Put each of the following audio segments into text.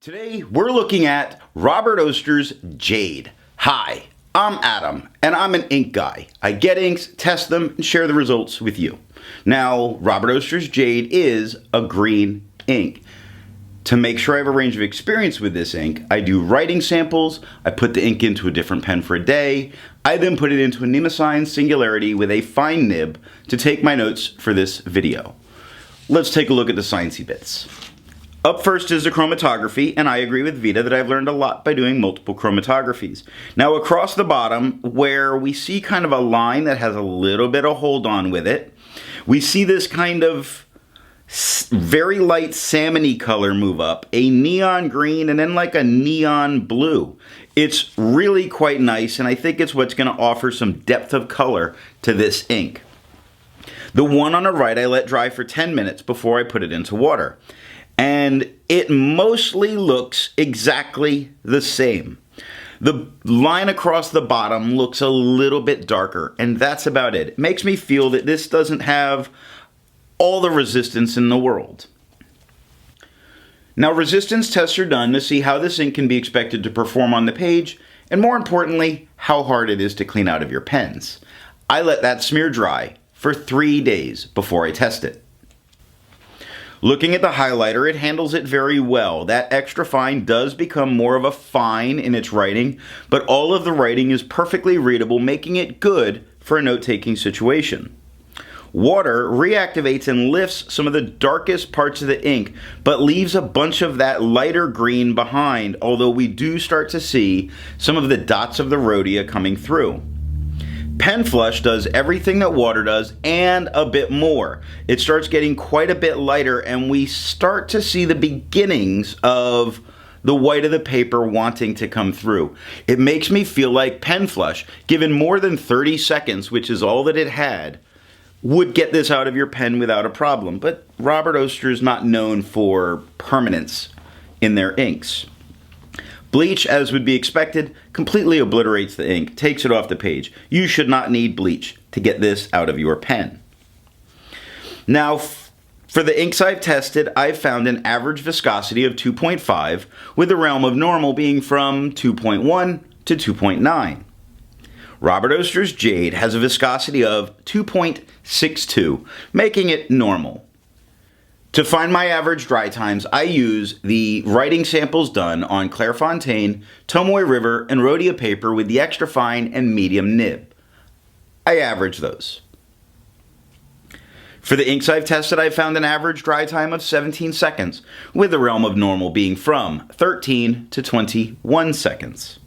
Today, we're looking at Robert Oster's Jade. Hi, I'm Adam, and I'm an ink guy. I get inks, test them, and share the results with you. Now, Robert Oster's Jade is a green ink. To make sure I have a range of experience with this ink, I do writing samples, I put the ink into a different pen for a day, I then put it into a Diamine Singularity with a fine nib to take my notes for this video. Let's take a look at the sciencey bits. Up first is the chromatography, and I agree with Vita that I've learned a lot by doing multiple chromatographies. Now across the bottom, where we see kind of a line that has a little bit of hold on with it, we see this kind of very light salmon-y color move up, a neon green, and then like a neon blue. It's really quite nice, and I think it's what's going to offer some depth of color to this ink. The one on the right I let dry for 10 minutes before I put it into water. And it mostly looks exactly the same. The line across the bottom looks a little bit darker, and that's about it. It makes me feel that this doesn't have all the resistance in the world. Now, resistance tests are done to see how this ink can be expected to perform on the page, and more importantly, how hard it is to clean out of your pens. I let that smear dry for 3 days before I test it. Looking at the highlighter, it handles it very well. That extra fine does become more of a fine in its writing, but all of the writing is perfectly readable, making it good for a note-taking situation. Water reactivates and lifts some of the darkest parts of the ink, but leaves a bunch of that lighter green behind, although we do start to see some of the dots of the rhodia coming through. Pen flush does everything that water does and a bit more. It starts getting quite a bit lighter, and we start to see the beginnings of the white of the paper wanting to come through. It makes me feel like pen flush, given more than 30 seconds, which is all that it had, would get this out of your pen without a problem. But Robert Oster is not known for permanence in their inks. Bleach, as would be expected, completely obliterates the ink, takes it off the page. You should not need bleach to get this out of your pen. Now, for the inks I've tested, I've found an average viscosity of 2.5, with the realm of normal being from 2.1 to 2.9. Robert Oster's Jade has a viscosity of 2.62, making it normal. To find my average dry times, I use the writing samples done on Clairefontaine, Tomoe River, and rhodia paper with the extra fine and medium nib. I average those. For the inks I've tested, I've found an average dry time of 17 seconds, with the realm of normal being from 13 to 21 seconds.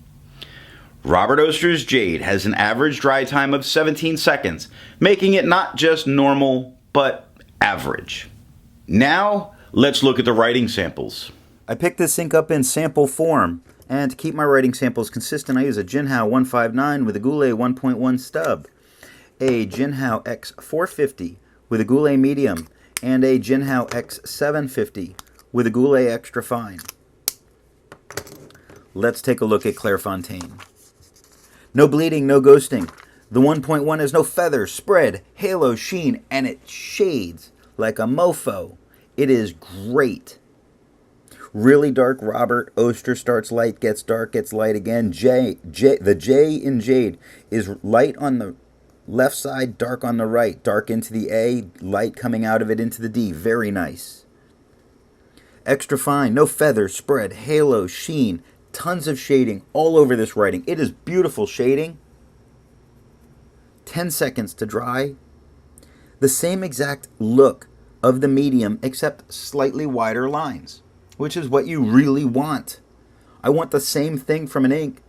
Robert Oster's Jade has an average dry time of 17 seconds, making it not just normal, but average. Now, let's look at the writing samples. I picked this ink up in sample form, and to keep my writing samples consistent, I use a Jinhao 159 with a Goulet 1.1 stub, a Jinhao X450 with a Goulet medium, and a Jinhao X750 with a Goulet extra fine. Let's take a look at Clairefontaine. No bleeding, no ghosting. The 1.1 has no feather, spread, halo, sheen, and it shades like a mofo. It is great. Really dark Robert Oster starts light, gets dark, gets light again. The J in Jade is light on the left side, dark on the right. Dark into the A, light coming out of it into the D. Very nice. Extra fine, no feather, spread, halo, sheen, tons of shading all over this writing. It is beautiful shading. 10 seconds to dry. The same exact look of the medium, except slightly wider lines, which is what you really want. I want the same thing from an ink,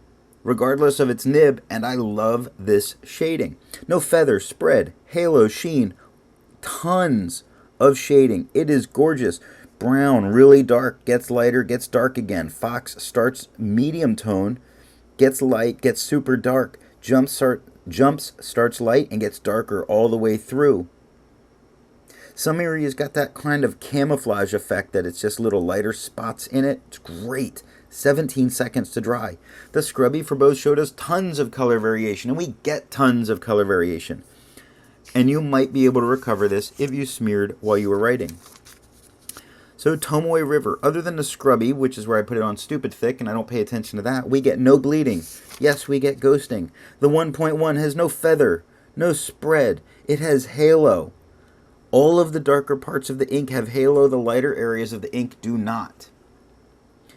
regardless of its nib, and I love this shading. No feather, spread, halo, sheen, tons of shading. It is gorgeous. Brown, really dark, gets lighter, gets dark again. Fox starts medium tone, gets light, gets super dark. Jumps, starts light, and gets darker all the way through. Some areas got that kind of camouflage effect that it's just little lighter spots in it. It's great. 17 seconds to dry. The scrubby for both showed us tons of color variation, and we get tons of color variation. And you might be able to recover this if you smeared while you were writing. So Tomoe River, other than the scrubby, which is where I put it on stupid thick and I don't pay attention to that, we get no bleeding. Yes, we get ghosting. The 1.1 has no feather, no spread. It has halo. All of the darker parts of the ink have halo. The lighter areas of the ink do not.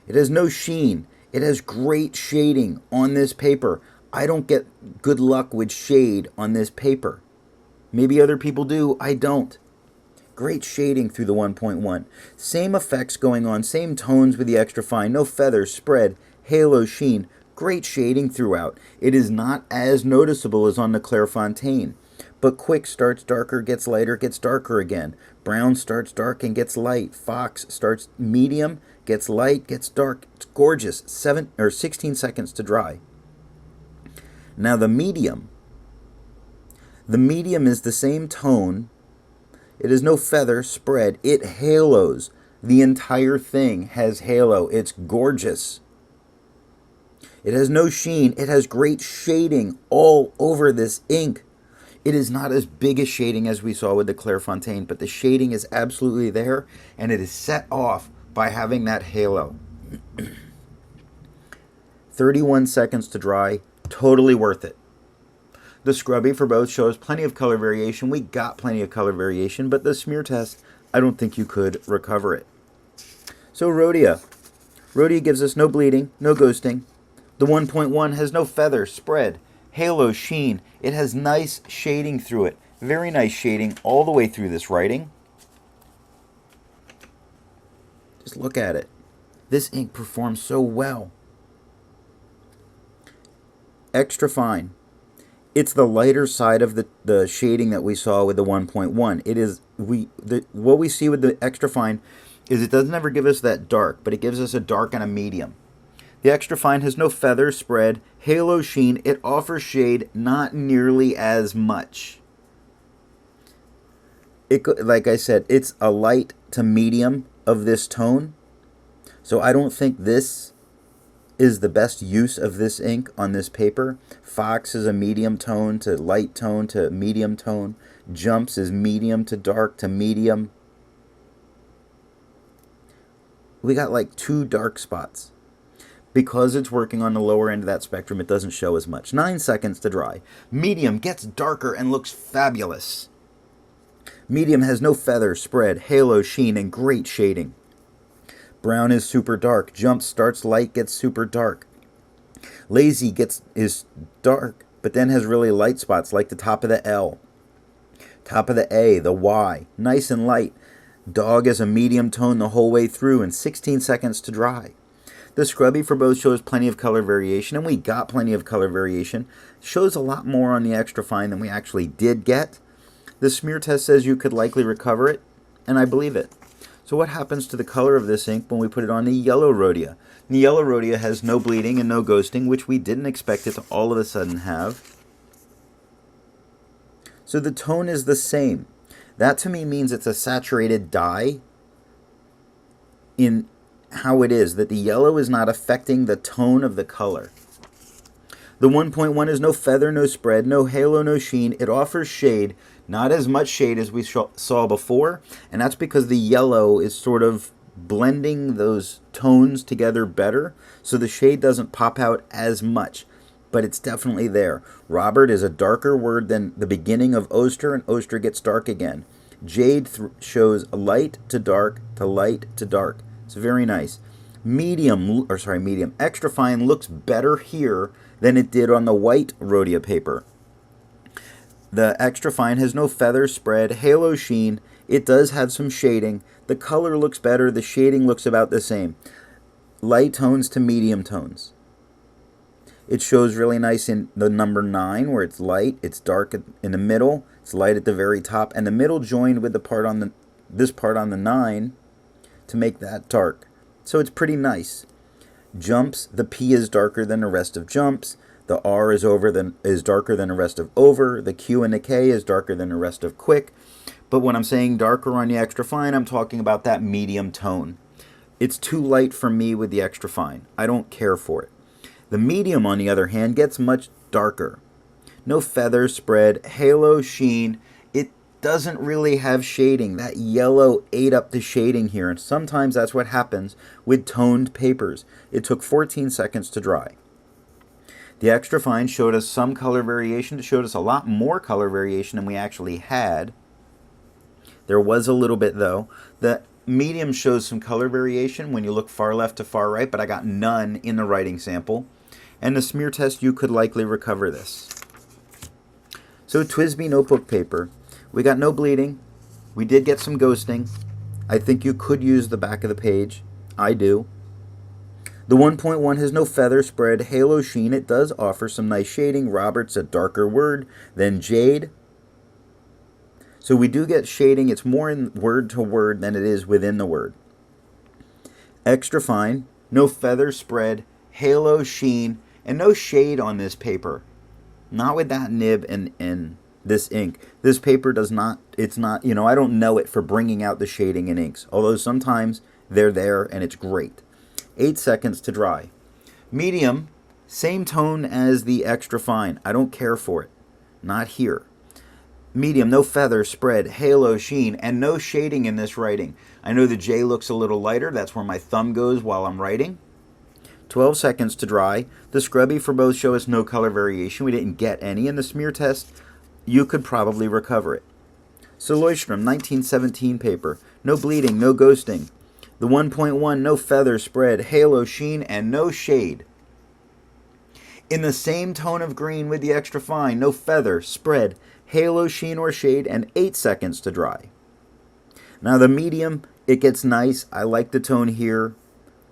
It has no sheen. It has great shading on this paper. I don't get good luck with shade on this paper. Maybe other people do. I don't. Great shading through the 1.1. Same effects going on, same tones with the extra fine. No feather, spread, halo, sheen. Great shading throughout. It is not as noticeable as on the Clairefontaine. But quick starts darker, gets lighter, gets darker again. Brown starts dark and gets light. Fox starts medium, gets light, gets dark. It's gorgeous. 16 seconds to dry. Now the medium. The medium is the same tone. It has no feather, spread. It halos. The entire thing has halo. It's gorgeous. It has no sheen. It has great shading all over this ink. It is not as big a shading as we saw with the Clairefontaine, but the shading is absolutely there, and it is set off by having that halo. 31 seconds to dry. Totally worth it. The scrubby for both shows plenty of color variation. We got plenty of color variation, but the smear test, I don't think you could recover it. So Rhodia. Rhodia gives us no bleeding, no ghosting. The 1.1 has no feather, spread, halo, sheen. It has nice shading through it. Very nice shading all the way through this writing. Just look at it. This ink performs so well. Extra fine. It's the lighter side of the shading that we saw with the 1.1. It is what we see with the extra fine is it doesn't ever give us that dark, but it gives us a dark and a medium. The extra fine has no feather, spread, halo, sheen. It offers shade, not nearly as much. Like I said, it's a light to medium of this tone. So I don't think this is the best use of this ink on this paper. Fox is a medium tone to light tone to medium tone. Jumps is medium to dark to medium. We got like 2 dark spots. Because it's working on the lower end of that spectrum, it doesn't show as much. 9 seconds to dry. Medium gets darker and looks fabulous. Medium has no feather, spread, halo, sheen, and great shading. Brown is super dark. Jump starts light, gets super dark. Lazy is dark, but then has really light spots like the top of the L, top of the A, the Y. Nice and light. Dog is a medium tone the whole way through and 16 seconds to dry. The scrubby for both shows plenty of color variation, and we got plenty of color variation. Shows a lot more on the extra fine than we actually did get. The smear test says you could likely recover it, and I believe it. So what happens to the color of this ink when we put it on the yellow Rhodia? The yellow Rhodia has no bleeding and no ghosting, which we didn't expect it to all of a sudden have. So the tone is the same. That to me means it's a saturated dye in how it is, that the yellow is not affecting the tone of the color. The 1.1 is no feather, no spread, no halo, no sheen. It offers shade, not as much shade as we saw before, and that's because the yellow is sort of blending those tones together better, so the shade doesn't pop out as much, but it's definitely there. Robert is a darker word than the beginning of Oster, and Oster gets dark again. Jade shows light to dark to light to dark. It's very nice. Medium, extra fine looks better here than it did on the white Rhodia paper. The extra fine has no feather, spread, halo, sheen. It does have some shading. The color looks better. The shading looks about the same. Light tones to medium tones. It shows really nice in the number 9 where it's light. It's dark in the middle. It's light at the very top. And the middle joined with the part on this part on the 9 to make that dark. So it's pretty nice. Jumps, the P is darker than the rest of jumps. The R is darker than the rest of over. The Q and the K is darker than the rest of quick. But when I'm saying darker on the extra fine, I'm talking about that medium tone. It's too light for me with the extra fine. I don't care for it. The medium, on the other hand, gets much darker. No feather, spread, halo, sheen. doesn't really have shading. That yellow ate up the shading here, and sometimes that's what happens with toned papers. It took 14 seconds to dry. The extra fine showed us some color variation. It showed us a lot more color variation than we actually had. There was a little bit though. The medium shows some color variation when you look far left to far right, but I got none in the writing sample. And the smear test, you could likely recover this. So TWSBI notebook paper, we got no bleeding. We did get some ghosting. I think you could use the back of the page. I do. The 1.1 has no feather spread, halo sheen. It does offer some nice shading. Robert's a darker word than Jade. So we do get shading. It's more in word to word than it is within the word. Extra fine, no feather spread, halo sheen, and no shade on this paper. Not with that nib and this ink. This paper does not, it's not, I don't know it for bringing out the shading in inks. Although sometimes they're there and it's great. 8 seconds to dry. Medium, same tone as the extra fine. I don't care for it. Not here. Medium, no feather spread, halo sheen, and no shading in this writing. I know the J looks a little lighter. That's where my thumb goes while I'm writing. 12 seconds to dry. The scrubby for both show us no color variation. We didn't get any. In the smear test, you could probably recover it. So Leuchtturm, 1917 paper. No bleeding, no ghosting. The 1.1, no feather spread, halo sheen, and no shade. In the same tone of green with the extra fine, no feather, spread, halo sheen or shade, and 8 seconds to dry. Now the medium, it gets nice. I like the tone here.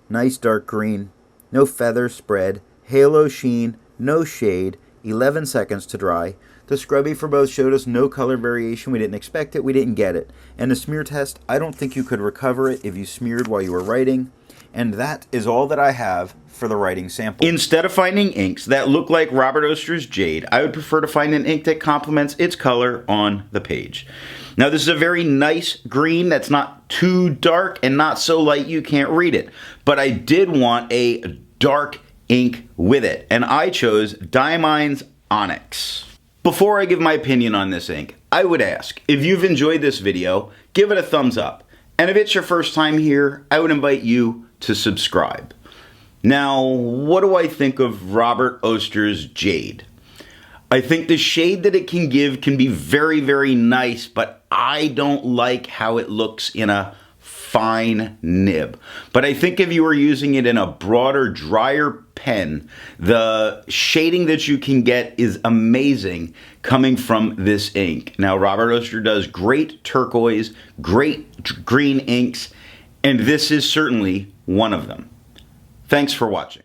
Nice dark green. No feather spread, halo sheen, no shade, 11 seconds to dry. The scrubby for both showed us no color variation. We didn't expect it. We didn't get it. And the smear test, I don't think you could recover it if you smeared while you were writing. And that is all that I have for the writing sample. Instead of finding inks that look like Robert Oster's Jade, I would prefer to find an ink that complements its color on the page. Now this is a very nice green that's not too dark and not so light you can't read it. But I did want a dark ink with it, and I chose Diamine Onyx. Before I give my opinion on this ink, I would ask, if you've enjoyed this video, give it a thumbs up. And if it's your first time here, I would invite you to subscribe. Now, what do I think of Robert Oster's Jade? I think the shade that it can give can be very, very nice, but I don't like how it looks in a fine nib. But I think if you were using it in a broader, drier pen, the shading that you can get is amazing coming from this ink. Now, Robert Oster does great turquoise, great green inks, and this is certainly one of them. Thanks for watching.